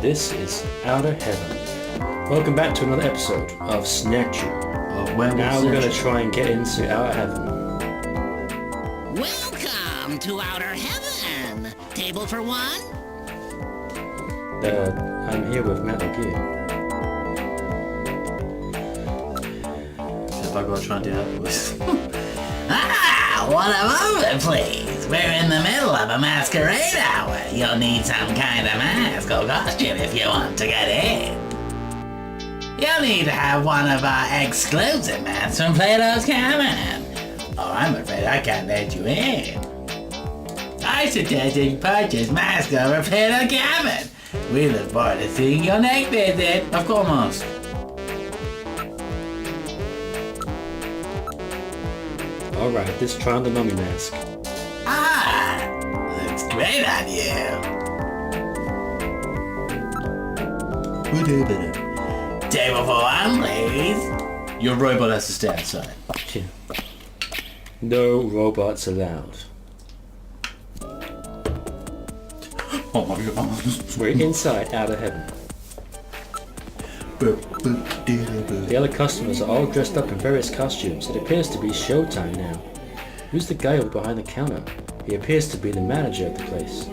This is Outer Heaven. Welcome back to another episode of Snatcher. Now we're going to try and get into Outer Heaven. Welcome to Outer Heaven. Table for one? I'm here with Metal Gear. If I gotta try and do that voice. What a moment, please. We're in the middle of a masquerade hour. You'll need some kind of mask or costume if you want to get in. You'll need to have one of our exclusive masks from Plato's Cabin. Or I'm afraid I can't let you in. I suggest that you purchase masks over Plato's Cabin. We look forward to seeing your next visit. I've got a mask. Alright, let's try on the mummy mask. Looks great on you. Table for one, please. Your robot has to stay outside. Yeah. No robots allowed. Oh my god. We're inside Outer Heaven. The other customers are all dressed up in various costumes. It appears to be showtime now. Who's the guy over behind the counter? He appears to be the manager of the place.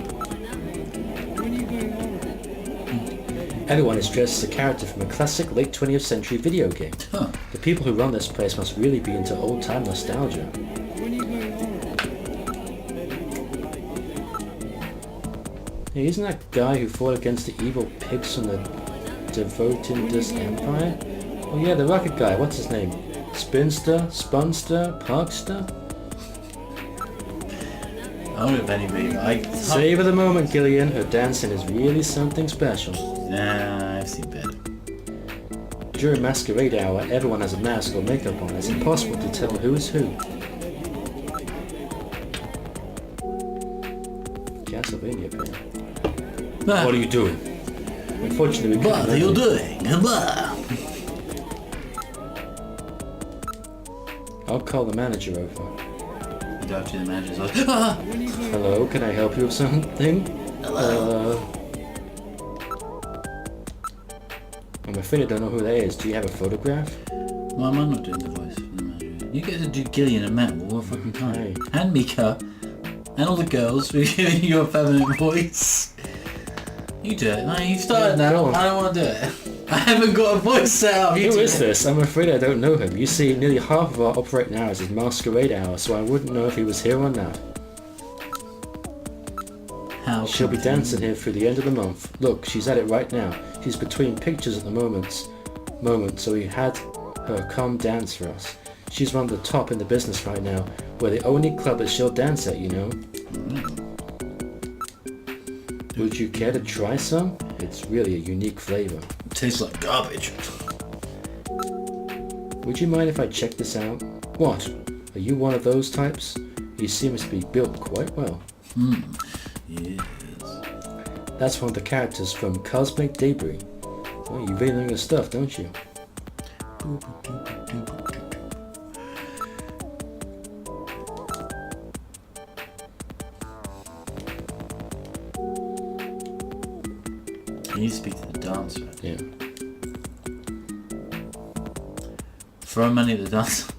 Everyone is dressed as a character from a classic late 20th century video game. Huh. The people who run this place must really be into old-time nostalgia. Hey, isn't that guy who fought against the evil pigs from the Devotindus Empire? Oh yeah, the rocket guy, what's his name? Spinster? Spunster? Parkster? I don't know if anybody like. Savor the moment, Gillian. Her dancing is really something special. Nah, I've seen better. During masquerade hour, everyone has a mask or makeup on. It's impossible to tell who is who. Castlevania pen. Nah. What are you doing? Unfortunately, we What can't. are you doing? I'll call the manager over. You go up to the manager's like, Hello, can I help you with something? I'm afraid I don't know who that is. Do you have a photograph? Why am I not doing the voice for the manager? You get to do Gillian and Metal all fucking time. Hey. And Mika. And all the girls who are giving you a feminine voice. You do it. No, you've started Yeah, now. go on. I don't want to do it. I haven't got a voice set up. You Who do is it. this? I'm afraid I don't know him. You see, nearly half of our operating hours is masquerade hour, so I wouldn't know if he was here or not. How She'll be confusing. dancing here through the end of the month. Look, she's at it right now. She's between pictures at the moment, so we had her come dance for us. She's one of the top in the business right now. We're the only club that she'll dance at, you know. Would you care to try some? It's really a unique flavor. It tastes like garbage. Would you mind if I check this out? What? Are you one of those types? He seems to be built quite well. Yes. That's one of the characters from Cosmic Debris. Oh, you really know your stuff, don't you? You need to speak to the dancer. Yeah. Throw money at the dancer.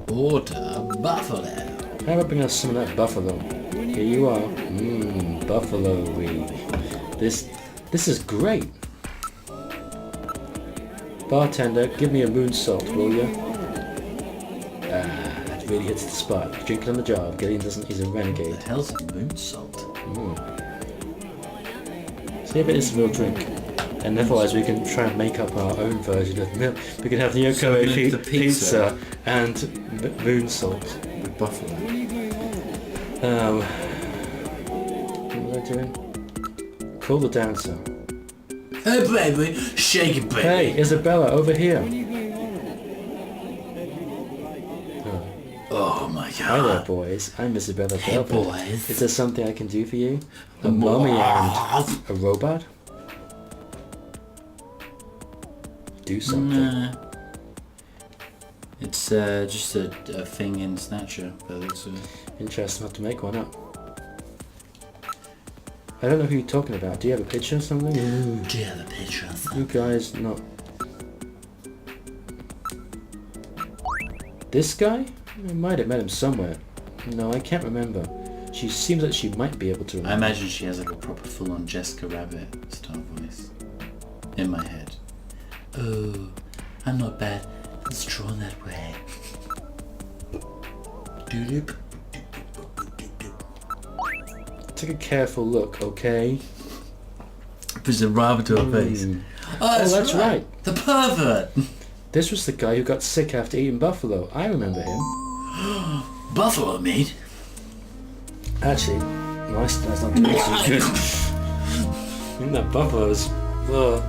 Order buffalo. How about bring us some of that buffalo? Here you are. Buffalo-y. This is great. Bartender, give me a moonsault, will ya? That really hits the spot. Drink it on the job. Gillian doesn't, he's a renegade. The hell's moonsault? See if it is a real drink. And otherwise we can try and make up our own version of milk. We can have the So we're Yoko gonna do the pizza and moonsault. With buffalo. What am I doing? Call the dancer. Hey baby, shake it baby. Hey, Isabella, over here. Oh my Hi there, god. boys. I'm Isabella Hey Velvet. boys. Is there something I can do for you? A mummy and a robot? Do something. Nah. It's just a thing in Snatcher, but it's Interesting, I'll have to make one up. I don't know who you're talking about. Do you have a picture or something? Do you have a picture of You them? guys not... This guy? I might have met him somewhere. No, I can't remember. She seems like she might be able to I remember. imagine she has like a proper full-on Jessica Rabbit style voice. In my head. Oh, I'm not bad. It's drawn that way. Doop. Take a careful look, okay? Puts a rabbit to her face. Oh, that's right. The pervert. This was the guy who got sick after eating buffalo. I remember him. Buffalo meat. Actually, that's not doing so good. Even that buffalo's... Ugh.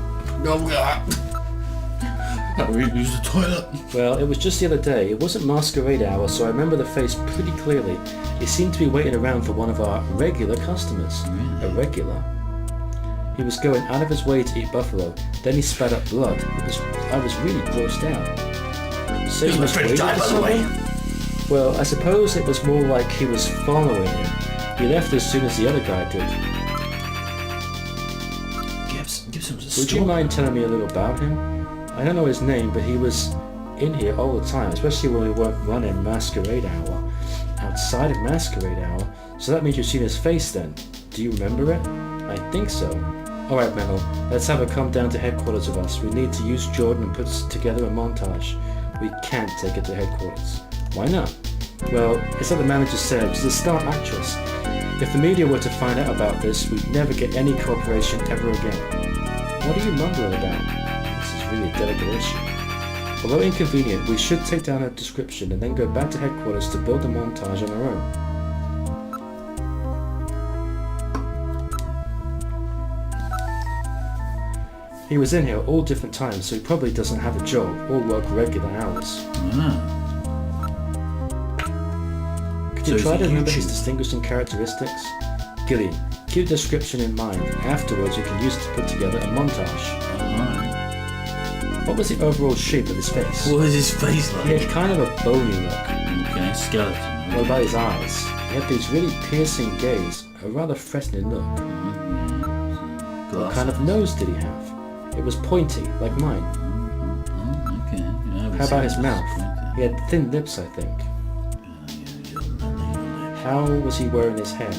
We use the toilet. Well, it was just the other day. It wasn't masquerade hour, so I remember the face pretty clearly. He seemed to be waiting around for one of our regular customers. Really? A regular? He was going out of his way to eat buffalo. Then he spat up blood. I was really grossed out. So He was pretty tight, by the way. Well, I suppose it was more like he was following him. He left as soon as the other guy did. Gibson was a Would you mind telling me a little about him? I don't know his name, but he was in here all the time, especially when we weren't running Masquerade Hour. Outside of Masquerade Hour, so that means you've seen his face then. Do you remember it? I think so. Alright, Metal, let's have her come down to headquarters with us. We need to use Jordan and put together a montage. We can't take it to headquarters. Why not? Well, it's like the manager said, she's a star actress. If the media were to find out about this, we'd never get any cooperation ever again. What are you mumbling about? This is really a delicate issue. Although inconvenient, we should take down her description and then go back to headquarters to build a montage on our own. He was in here all different times, so he probably doesn't have a job or work regular hours. Could you So try he's to a remember his YouTuber. distinguishing characteristics? Gillian, keep the description in mind. Afterwards you can use it to put together a montage. Alright. What was the overall shape of his face? What was his face He like? had kind of a bony look. Okay, skeleton. What about his eyes? He had these really piercing gaze, a rather threatening look. What kind of nose did he have? It was pointy, like mine. Okay. Yeah, How about his mouth? He had thin lips, I think. How was he wearing his hair?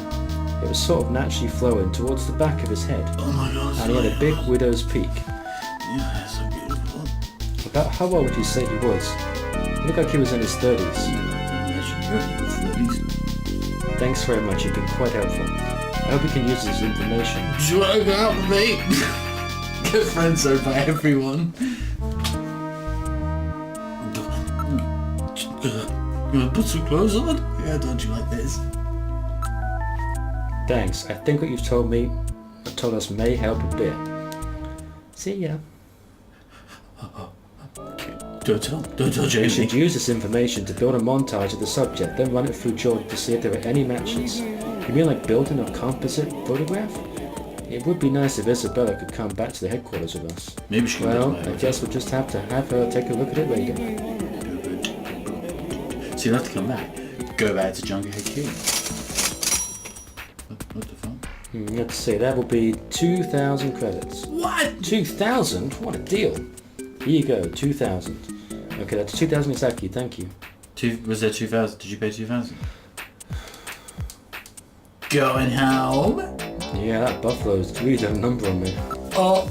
It was sort of naturally flowing towards the back of his head, Oh my god. and he had a big widow's peak. Yeah, so beautiful. About how old would you say he was? He looked like he was in his 30s. Thanks very much, you've been quite helpful. I hope you can use this information. Do you want to go out with me? Get friends over by everyone. You want to put some clothes on? Yeah, don't you like this? Thanks, I think what you've told us may help a bit. See ya. Don't tell We Jamie. should use this information to build a montage of the subject, then run it through Jordan to see if there are any matches. You mean like building a composite photograph? It would be nice if Isabella could come back to the headquarters with us. Maybe she can Well, go to my I guess we'll just have to have her take a look at it later. So you'll have to come back. Go back to Jungle HQ. What the fuck? Let's see, that will be 2,000 credits. What? 2,000? What a deal. Here you go, 2,000. Okay, that's 2,000 exactly, thank you. Was there 2,000? Did you pay 2,000? Going home? Yeah, that buffalo's really done a number on me. Oh.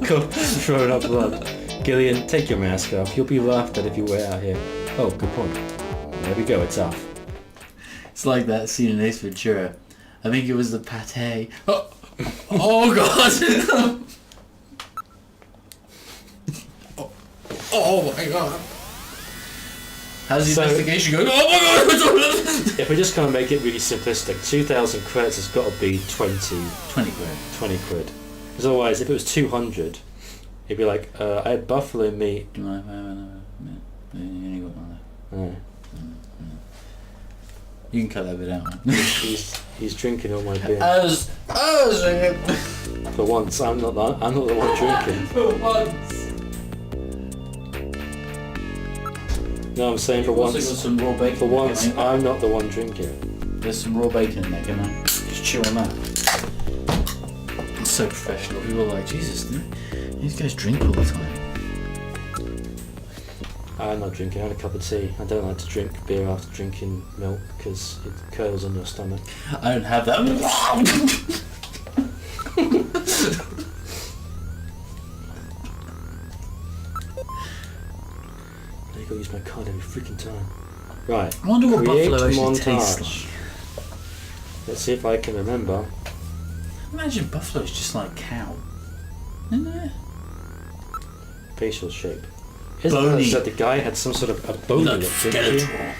Go, throwing up blood. Gillian, take your mask off. You'll be laughed at if you wear out here. Oh, good point. There we go, it's off. It's like that scene in Ace Ventura. I think it was the pate. Oh god! Oh my god. How's the So- investigation going? Oh my god! If we're just going to make it really simplistic, 2,000 credits has got to be 20 20 quid. quid. Because otherwise, if it was 200, it'd be like, I had buffalo meat. Do you mind if I have another minute? You only got one left. You can cut that bit out, man. He's drinking all my beer. I was drinking. For once, I'm not the one drinking. For once. No, I'm saying for You've also got once. some raw bacon. For once, in there, I'm not the one drinking. There's some raw bacon in there, can I? chew on that. It's so professional. People are like, Jesus, these guys drink all the time. I'm not drinking. I had a cup of tea. I don't like to drink beer after drinking milk because it curdles in your stomach. I don't have that. I gotta use my card every freaking time. Right. I wonder what Create buffalo actually montage. tastes like. Let's see if I can remember. Imagine buffalo's just like cow. Isn't it? Facial shape. Isn't Bony. it that the guy had some sort of a bony Like look, didn't he? skeletal.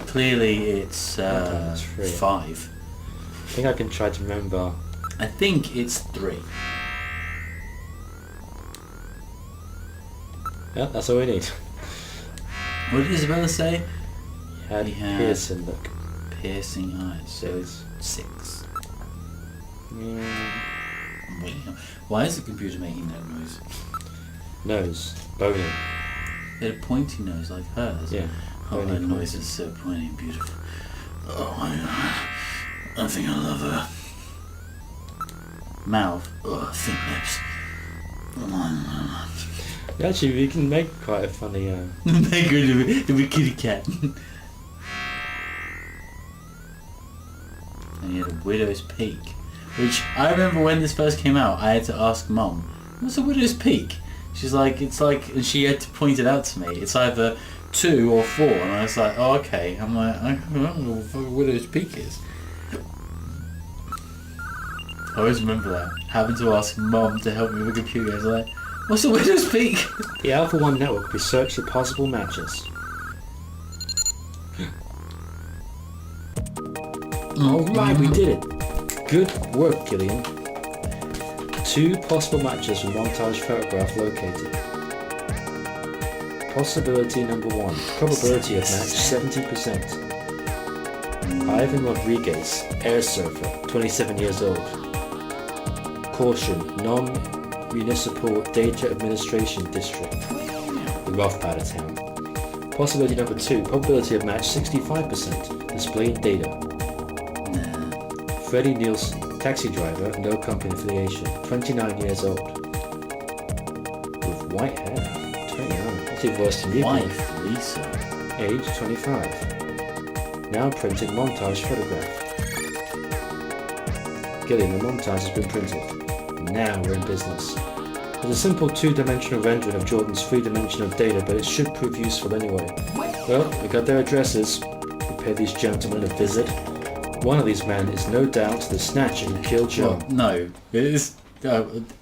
Clearly it's That's 3. 5. I think I can try to remember. I think it's 3. Yeah, that's all we need. What did Isabella say? He had piercing look. Piercing eyes. So it's 6. Why is the computer making that noise? Nose. Bony. They had a pointy nose like hers. Yeah. Oh, Bony her nose pointy. is so pointy and beautiful. Oh my god. I think I love her. Mouth. Oh, thin lips. Actually, we can make quite a funny. Make her to be kitty cat. And he had a widow's peak. Which, I remember when this first came out, I had to ask Mum, what's a widow's peak? She's like, it's like, and she had to point it out to me. It's either 2 or 4. And I was like, oh, okay. I'm like, I don't know what a widow's peak is. I always remember that. Having to ask Mum to help me with the computer. I was like, what's a widow's peak? The Alpha 1 network researched for possible matches. Alright, we did it. Good work, Gillian. 2 possible matches from montage photograph located. Possibility number 1. Probability of match 70%. Ivan Rodriguez, air surfer, 27 years old. Caution, non-municipal data administration district. The rough part of town. Possibility number 2. Probability of match 65%. Displaying data. Freddie Nielsen, taxi driver, no company affiliation, 29 years old. With white hair, 29. That's even worse than you. Wife, Lisa. Age, 25. Now printing montage photograph. Gillian, the montage has been printed. Now we're in business. There's a simple 2-dimensional rendering of Jordan's 3-dimensional data, but it should prove useful anyway. Well, we got their addresses. We pay these gentlemen a visit. One of these men is no doubt the Snatcher who killed Joe. Well, no, it is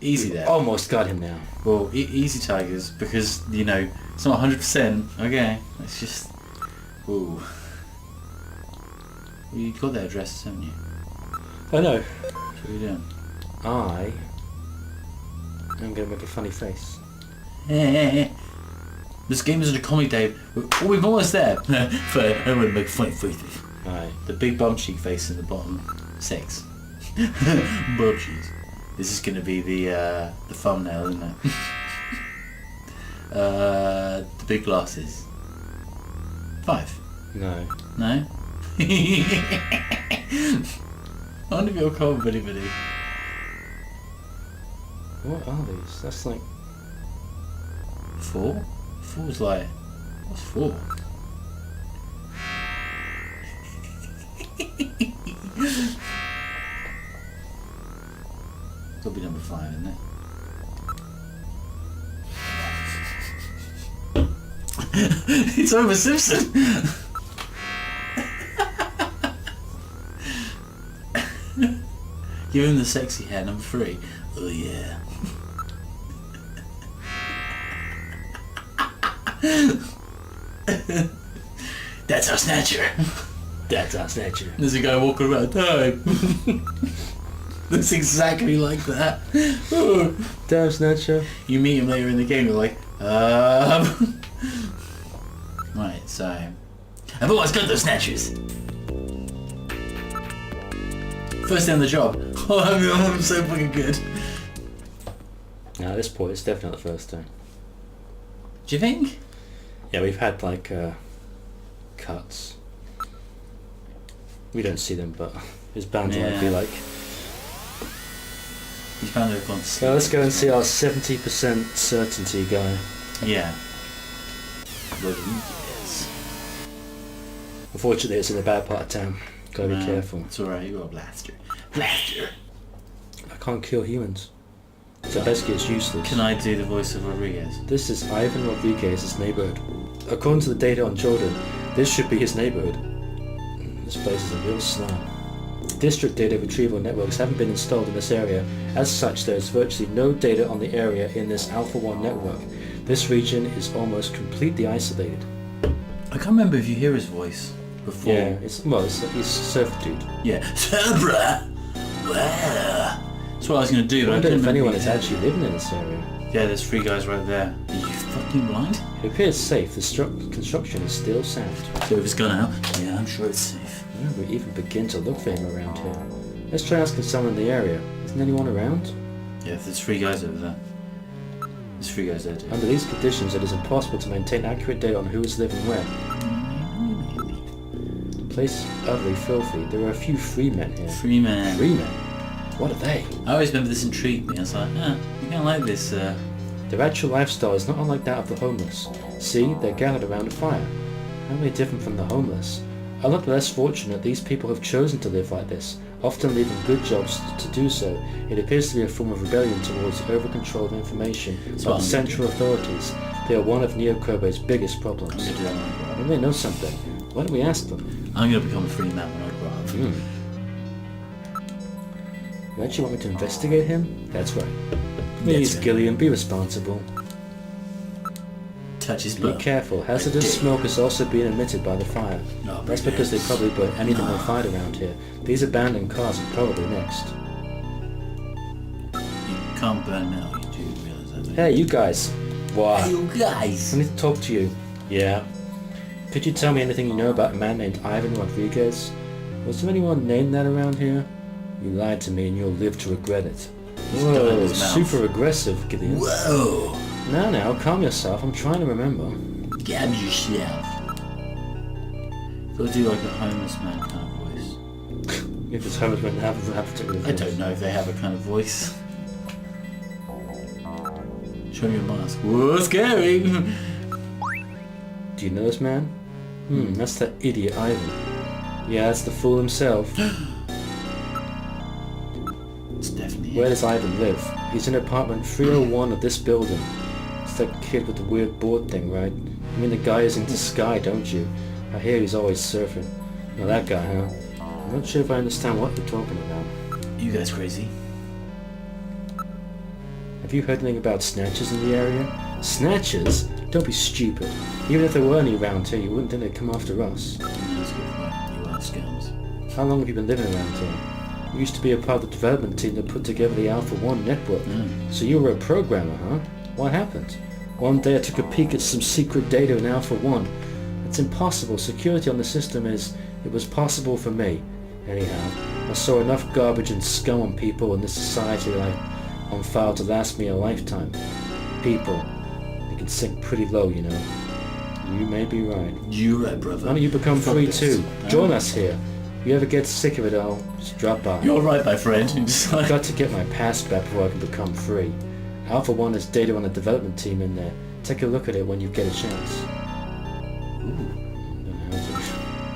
easy there. Almost got him now. Well, easy tigers, because, you know, it's not 100%. Okay, it's just... Ooh. Well, you got their addresses, haven't you? I know. What are you doing? I'm going to make a funny face. This game isn't a comedy, Dave. We're almost there. But I'm going to make funny faces. Alright. The big bum cheek face in the bottom. 6. Bum cheeks. This is going to be the thumbnail, isn't it? The big glasses. 5. No. No? I wonder if it'll come, buddy. What are these? That's like... 4? 4's like... What's 4? It'll be number 5, isn't it? It's Homer Simpson! Give him the sexy hair, number 3. Oh yeah. That's our Snatcher. That's our Snatcher. There's a guy walking around. Time. Looks exactly like that. Damn Snatcher. You meet him later in the game. You're like, Right. So, I've always got those Snatchers. First day on the job. Oh, I'm so fucking good. Now at this point it's definitely the first time. Do you think? Yeah, we've had like cuts. We don't see them, but it's bound to be like. He's bound to have gone to sleep. So let's go and see our 70% certainty guy. Yeah. Rodriguez. Unfortunately, it's in a bad part of town. Gotta be careful. It's alright, you got a blaster. Blaster! I can't kill humans. So basically it's useless. Can I do the voice of Rodriguez? This is Ivan Rodriguez's neighborhood. According to the data on Jordan, this should be his neighborhood. This place is a real slum. District data retrieval networks haven't been installed in this area. As such, there is virtually no data on the area in this Alpha 1 network. This region is almost completely isolated. I can't remember if you hear his voice before. Yeah, he's a surf dude. Yeah. Sabra! Wow. That's what I was going to do, I but I wonder couldn't if anyone remember. is actually living in this area. Yeah, there's 3 guys right there. Are you fucking blind? It appears safe. The construction is still sound. So if it's gone out, yeah, I'm sure it's safe. I never even begin to look for him around here. Let's try asking someone in the area. Isn't anyone around? Yeah, there's 3 guys over there. There's 3 guys there too. Under these conditions, it is impossible to maintain accurate data on who is living where. The place is utterly filthy. There are a few free men here. Free man. Free men? What are they? I always remember this intrigued me. I was like, you're gonna like this. Their actual lifestyle is not unlike that of the homeless. See, they're gathered around a fire. How are they different from the homeless? Unlike the less fortunate, these people have chosen to live like this, often leaving good jobs to do so. It appears to be a form of rebellion towards the over-control of information by the central authorities. They are one of Neokobe's biggest problems. I'm gonna do that when I grow up. Maybe they know something. Why don't we ask them? I'm gonna become a free man when I grow up. You actually want me to investigate him? That's right. Please, right. Gillian, be responsible. Touch his Be butt. careful. Hazardous smoke is also being emitted by the fire. No, That's because they probably burn anything they find around here. These abandoned cars are probably next. You can't burn metal, you do realise that, don't you? Hey, you guys. What? Hey, you guys! I need to talk to you. Yeah. Could you tell me anything you know about a man named Ivan Rodriguez? Was there anyone named that around here? You lied to me and you'll live to regret it. got it in Whoa, his mouth. super aggressive, Gillian. Whoa! Now, calm yourself. I'm trying to remember. Gab yourself. Gotta do like a homeless man kind of voice. If it's homeless men have particular I don't know if they have a kind of voice. Show me your mask. Whoa, scary! Do you know this man? That's that idiot Ivan. Yeah, that's the fool himself. It's definitely Where does Ivan live? He's in apartment 301 of this building. It's that kid with the weird board thing, right? You mean the guy is into Sky, don't you? I hear he's always surfing. Now that guy, huh? I'm not sure if I understand what you're talking about. You guys crazy? Have you heard anything about snatchers in the area? Snatchers? Don't be stupid. Even if there were any around here, you wouldn't think they'd come after us. That's a good point. You are scums. How long have you been living around here? You used to be a part of the development team that put together the Alpha 1 network. So you were a programmer, huh? What happened? One day I took a peek at some secret data in Alpha 1. It's impossible. Security on the system is... It was possible for me. Anyhow, I saw enough garbage and scum on people in this society that on file to last me a lifetime. People. They can sink pretty low, you know. You may be right. You're right, brother. Why don't you become Fuck free this. too? Join us here. If you ever get sick of it all, just drop by. You're right, my friend. You just I've like... got to get my past back before I can become free. Alpha 1 has data on the development team in there. Take a look at it when you get a chance. Ooh.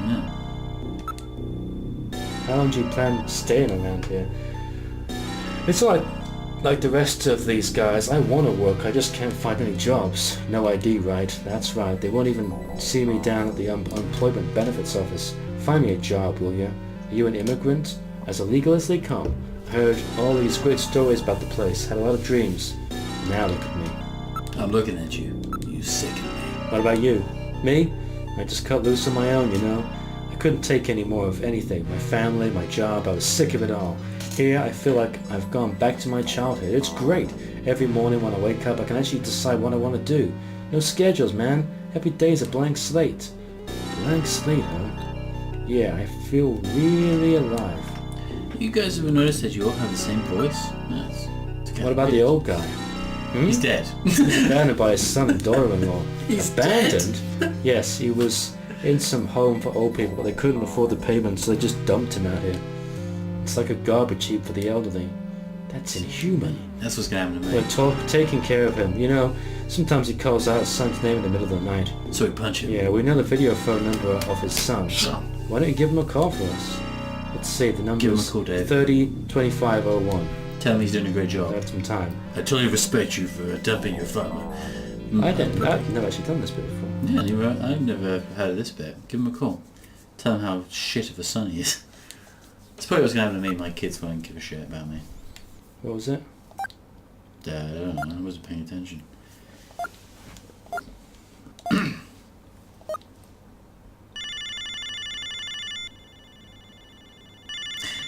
Yeah. How long do you plan staying around here? It's like the rest of these guys. I want to work, I just can't find any jobs. No ID, right? That's right. They won't even see me down at the unemployment benefits office. Find me a job, will you? Are you an immigrant? As illegal as they come. I heard all these great stories about the place. Had a lot of dreams. Now look at me. I'm looking at you. You sicken me. What about you? Me? I just cut loose on my own, you know. I couldn't take any more of anything. My family, my job, I was sick of it all. Here, I feel like I've gone back to my childhood. It's great. Every morning when I wake up, I can actually decide what I want to do. No schedules, man. Every day's a blank slate. Blank slate, huh? Yeah, I feel really alive. You guys ever noticed that you all have the same voice? Yes. What about the old guy? He's dead. Abandoned by his son and daughter-in-law. He's Abandoned? Yes, he was in some home for old people, but they couldn't afford the payment, so they just dumped him out here. It's like a garbage heap for the elderly. That's inhuman. That's what's gonna happen to me. We're taking care of him. You know, sometimes he calls out his son's name in the middle of the night. So we punch him. Yeah, we know the video phone number of his son. Son. Why don't you give him a call for us? Let's see, the number Give him is a call, Dave. 30-2501. Tell him he's doing a great job. Have some time. I totally respect you for dumping your father. I've never actually done this bit before. Yeah, I've never heard of this bit. Give him a call. Tell him how shit of a son he is. It's probably what's going to happen to me. My kids won't give a shit about me. What was it? I don't know. I wasn't paying attention.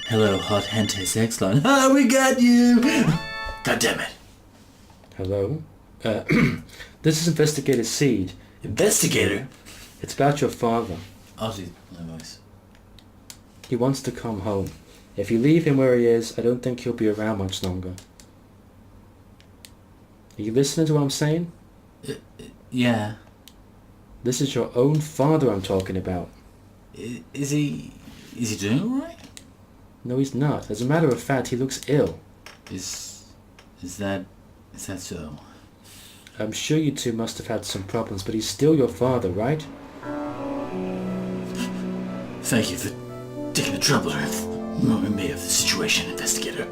Hello, hot hentai sex line. Oh, we got you! God damn it. Hello? This is Investigator Seed. Investigator? It's about your father. I'll do my voice. He wants to come home. If you leave him where he is, I don't think he'll be around much longer. Are you listening to what I'm saying? Yeah. This is your own father I'm talking about. Is he doing alright? No, he's not. As a matter of fact, he looks ill. Is that so? I'm sure you two must have had some problems, but he's still your father, right? Thank you for taking the trouble to inform me of the situation, Investigator.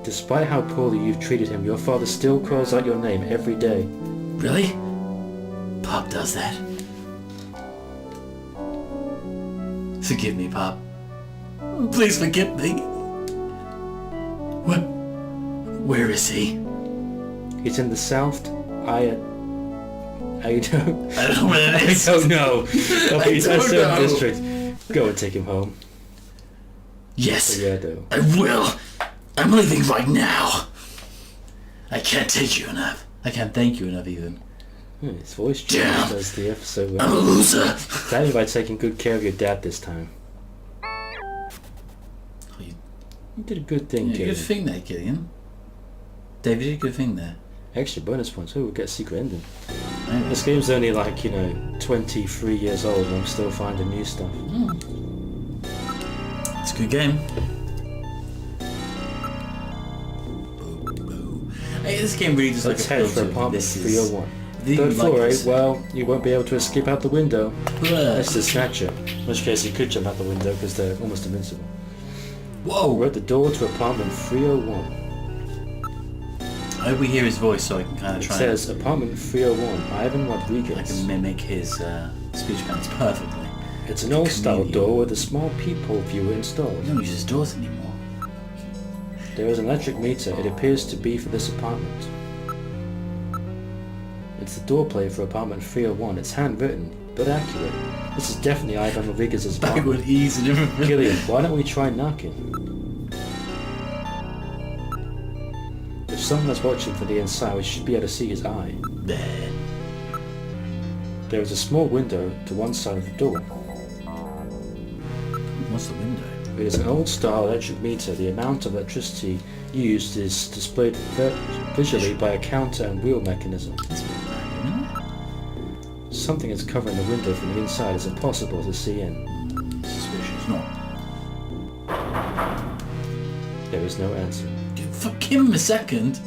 Despite how poorly you've treated him, your father still calls out your name every day. Really? Pop does that? Forgive me, Pop. Please forgive me. Where is he? He's in the South. I don't know where that is. I don't know. Oh, he's in a don't certain know. district. Go and take him home. Yes, Yeah, I do. I will. I'm leaving right now. I can't take you enough. I can't thank you enough, even. His voice Damn. changed as the episode I'm a went. loser. Thank you by taking good care of your dad this time. You did a good thing, Yeah, Gillian. good thing there, Gillian. David did a good thing there. Extra bonus points. Oh, we'll get a secret ending. Maybe. This game's only like, 23 years old and I'm still finding new stuff. It's a good game. Hey, this game really just Let's like head a for apartment 301. The- Third like floor, eh? this. Well, you won't be able to escape out the window. Blah. That's the Snatcher. In which case you could jump out the window because they're almost invincible. Whoa! We're at the door to apartment 301. I hope we hear his voice so I can kind of It try says apartment 301, Ivan and I Rodriguez. can mimic his speech patterns perfectly. It's an old-style chameleon. door with a small peephole viewer installed. We don't use his doors anymore. There is an electric meter. It appears to be for this apartment. It's the door plate for apartment 301. It's handwritten, but accurate. This is definitely Ivan Rodriguez's apartment. Backward ease and everything. Gillian, why don't we try knocking? If someone is watching from the inside, we should be able to see his eye. There. There is a small window to one side of the door. What's the window? It is an old-style electric meter. The amount of electricity used is displayed visually by a counter and wheel mechanism. That's a bit random, isn't Something is covering the window from the inside. It's impossible to see in. it? Suspicious. Not. There is no answer. Give him a second.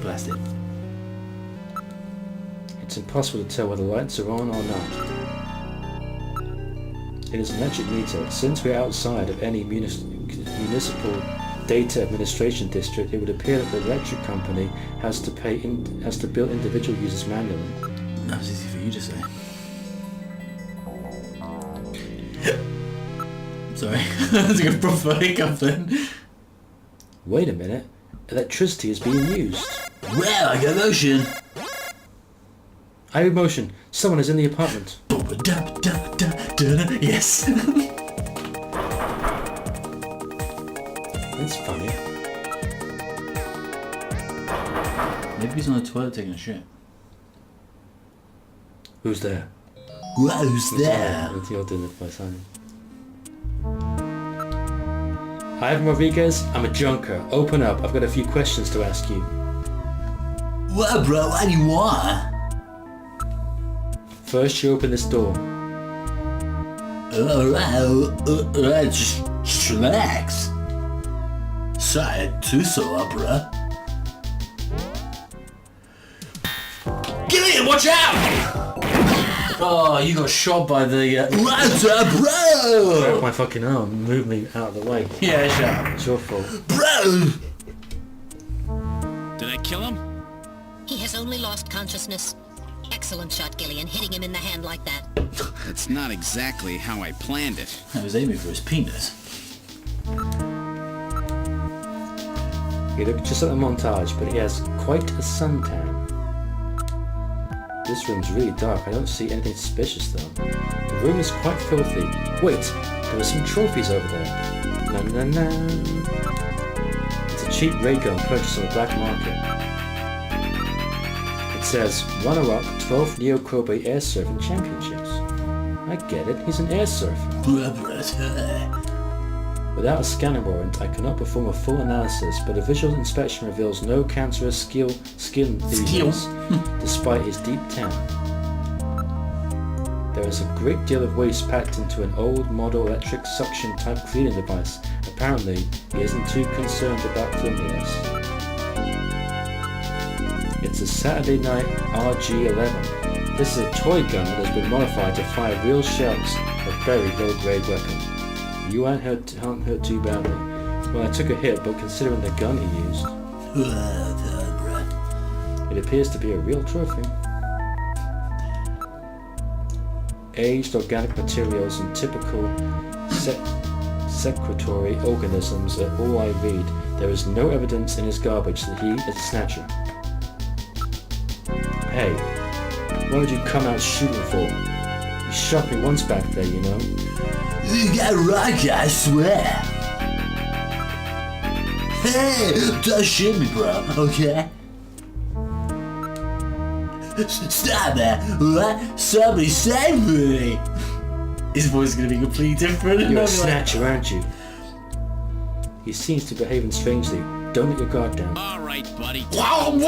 Blast it. It's impossible to tell whether the lights are on or not. It is an electric meter. Since we're outside of any municipal data administration district, it would appear that the electric company has to bill individual users manually. That was easy for you to say. Sorry. That's like a proper hiccup then. Wait a minute. Electricity is being used. Well, I got motion. I have motion. Someone is in the apartment. Yes. That's funny. Maybe he's on the toilet taking a shit. Who's there? Who's there? You're doing it by signing. Hi, I'm Rodriguez. I'm a junker. Open up. I've got a few questions to ask you. What, bro? What do you want? First you open this door. Just relax. Sorry, too sore, bruh. Gillian, watch out! Oh, you got shot by the... Grab bro! my fucking arm, move me out of the way. Yeah, shut up. It's your fault. Bro! Did I kill him? He has only lost consciousness. Excellent shot, Gillian, hitting him in the hand like that. That's not exactly how I planned it. I was aiming for his penis. He looked just at the montage, but he has quite a suntan. This room's really dark. I don't see anything suspicious though. The room is quite filthy. Wait, there are some trophies over there. Na na na. It's a cheap ray gun purchased on the black market. It says, runner-up 12 Neo Kobe air surfing championships. I get it, he's an air surfer. Without a scanner warrant, I cannot perform a full analysis, but a visual inspection reveals no cancerous skin lesions, despite his deep tan. There is a great deal of waste packed into an old model electric suction type cleaning device. Apparently, he isn't too concerned about cleanliness. It's a Saturday Night RG-11. This is a toy gun that has been modified to fire real shells of very low-grade weapon. You aren't hurt too badly. Well, I took a hit, but considering the gun he used, it appears to be a real trophy. Aged organic materials and typical secretory organisms are all I read. There is no evidence in his garbage that he is a snatcher. Hey, what did you come out shooting for? You shot me once back there, you know. You got rocky, I swear. Hey, don't shoot me, bro, okay? Stop that! What? Somebody save me! His voice is gonna be completely different. You're a snatcher, aren't you? He seems to be behaving strangely. Don't let your guard down. All right, buddy. No,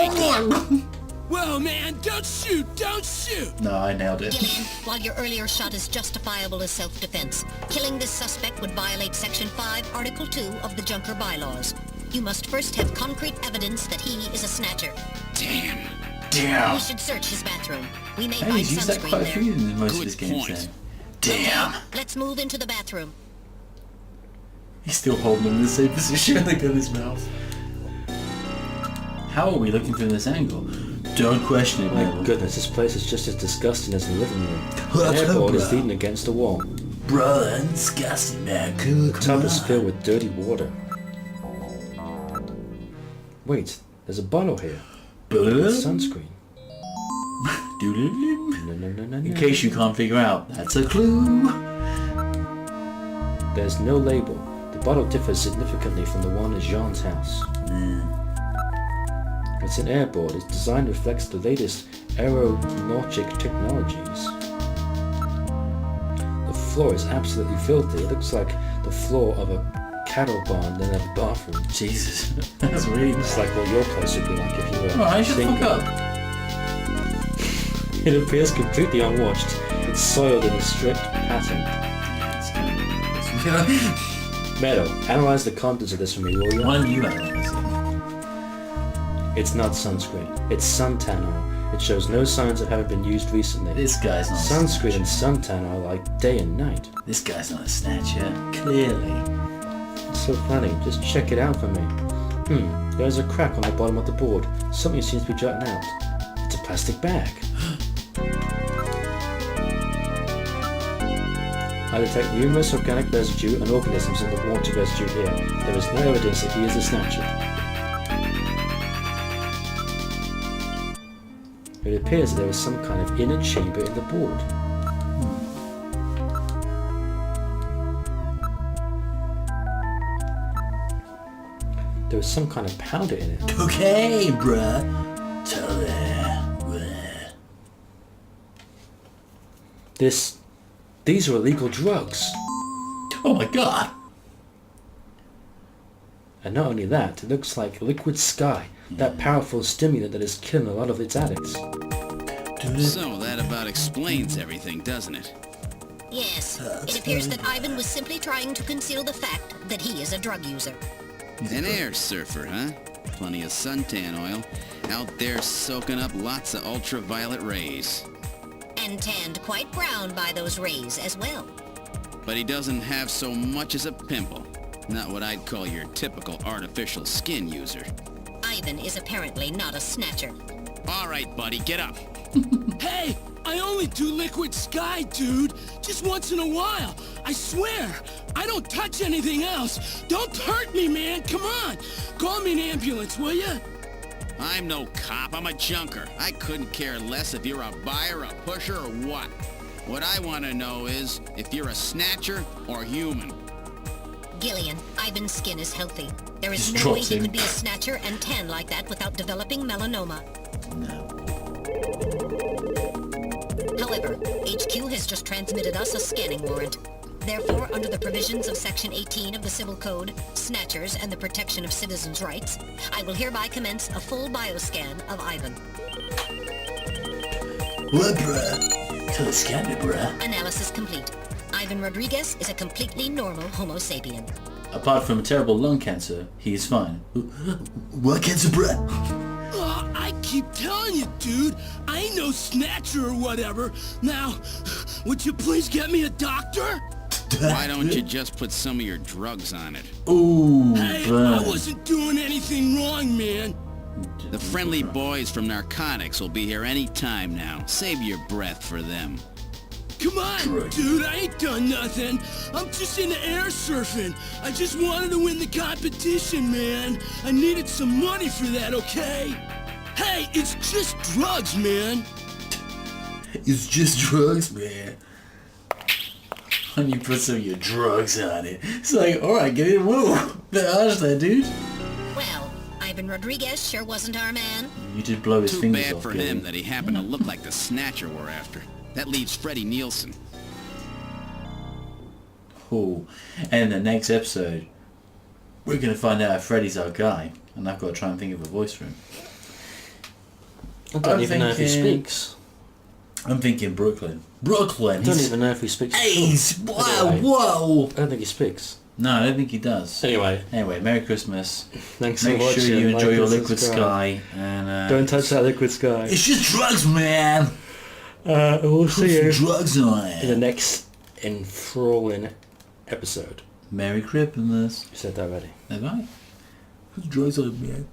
Whoa, man! Don't shoot! Don't shoot! I nailed it. Gillian, while your earlier shot is justifiable as self-defense, killing this suspect would violate Section 5, Article 2 of the Junker Bylaws. You must first have concrete evidence that he is a snatcher. Damn. We should search his bathroom. We may Hey, find he's used that quite a sunscreen few there. in most of Good his games point. then. Damn! Let's move into the bathroom. He's still holding him in the same position with the gun in his mouth. How are we looking from this angle? Don't question it, My Mabel. goodness, this place is just as disgusting as the living room. The airboard is leaning against the wall. Bro, that's disgusting, man. The tub is filled with dirty water. Wait, there's a bottle here. With sunscreen. In case you can't figure out, that's a clue. There's no label. The bottle differs significantly from the one at Jean's house. It's an airboard. Its design reflects the latest aeronautic technologies. The floor is absolutely filthy. It looks like the floor of a cattle barn in a bathroom. Jesus, that's really It's like what your place would be like if you were Alright, shut the single. fuck up. It appears completely unwashed. It's soiled in a strict pattern. It's kind of... Meadow, analyze the contents of this for me, will you? Why don't you analyze it? It's not sunscreen. It's suntan oil. It shows no signs of having been used recently. This guy's not Sunscreen a and snatcher. suntan are like day and night. This guy's not a snatcher, clearly. It's so funny. Just check it out for me. There's a crack on the bottom of the board. Something seems to be jutting out. It's a plastic bag. I detect numerous organic residue and organisms in the water residue here. There is no evidence that he is a snatcher. It appears that there is some kind of inner chamber in the board. There is some kind of powder in it. Okay, bruh. Tell it. These are illegal drugs. Oh my god. And not only that, it looks like liquid sky, that powerful stimulant that is killing a lot of its addicts. So that about explains everything, doesn't it? Yes, it appears that Ivan was simply trying to conceal the fact that he is a drug user. An air surfer, huh? Plenty of suntan oil. Out there soaking up lots of ultraviolet rays. And tanned quite brown by those rays as well. But he doesn't have so much as a pimple. Not what I'd call your typical artificial skin user. Ivan is apparently not a snatcher. All right, buddy, get up. Hey, I only do liquid sky, dude. Just once in a while. I swear. I don't touch anything else. Don't hurt me, man. Come on. Call me an ambulance, will ya? I'm no cop, I'm a junker. I couldn't care less if you're a buyer, a pusher, or what. What I want to know is if you're a snatcher or human. Gillian, Ivan's skin is healthy. There is Just no way drops he in. could be a snatcher and tan like that without developing melanoma. No. However, HQ has just transmitted us a scanning warrant. Therefore, under the provisions of Section 18 of the Civil Code, Snatchers and the Protection of Citizens' Rights, I will hereby commence a full bioscan of Ivan. What, bruh? Come scan me, bruh. Analysis complete. Ivan Rodriguez is a completely normal Homo sapien. Apart from terrible lung cancer, he is fine. What cancer, bruh? Oh, I keep telling you, dude. I ain't no snatcher or whatever. Now, would you please get me a doctor? Why don't you just put some of your drugs on it? Ooh, Hey, burn. I wasn't doing anything wrong, man. The friendly boys from narcotics will be here any time now. Save your breath for them. Come on, Right. dude, I ain't done nothing. I'm just into air surfing. I just wanted to win the competition, man. I needed some money for that, okay? Hey, it's just drugs, man. It's just drugs, man. And you put some of your drugs on it. It's like, alright, get it, whoa. Bit harsh there, dude. Well, Ivan Rodriguez sure wasn't our man. You did blow his Too fingers bad off, for Gilly. him that he happened to look like the snatcher we're after. That leaves Freddie Nielsen. Oh, and in the next episode, we're going to find out if Freddy's our guy. And I've got to try and think of a voice for him. I don't I'm even know if he thinking- speaks. I'm thinking Brooklyn. Brooklyn! I don't even know if he speaks. He's... Wow, Anyway. whoa! I don't think he speaks. No, I don't think he does. Anyway, Anyway, Merry Christmas. thanks Make for watching. sure you My enjoy your Christmas liquid sky. And Don't touch that liquid sky. It's just drugs, man! We'll Put see you some drugs on in the it. next enthralling episode. Merry Christmas. You said that already. Have I? Put drugs on it, man.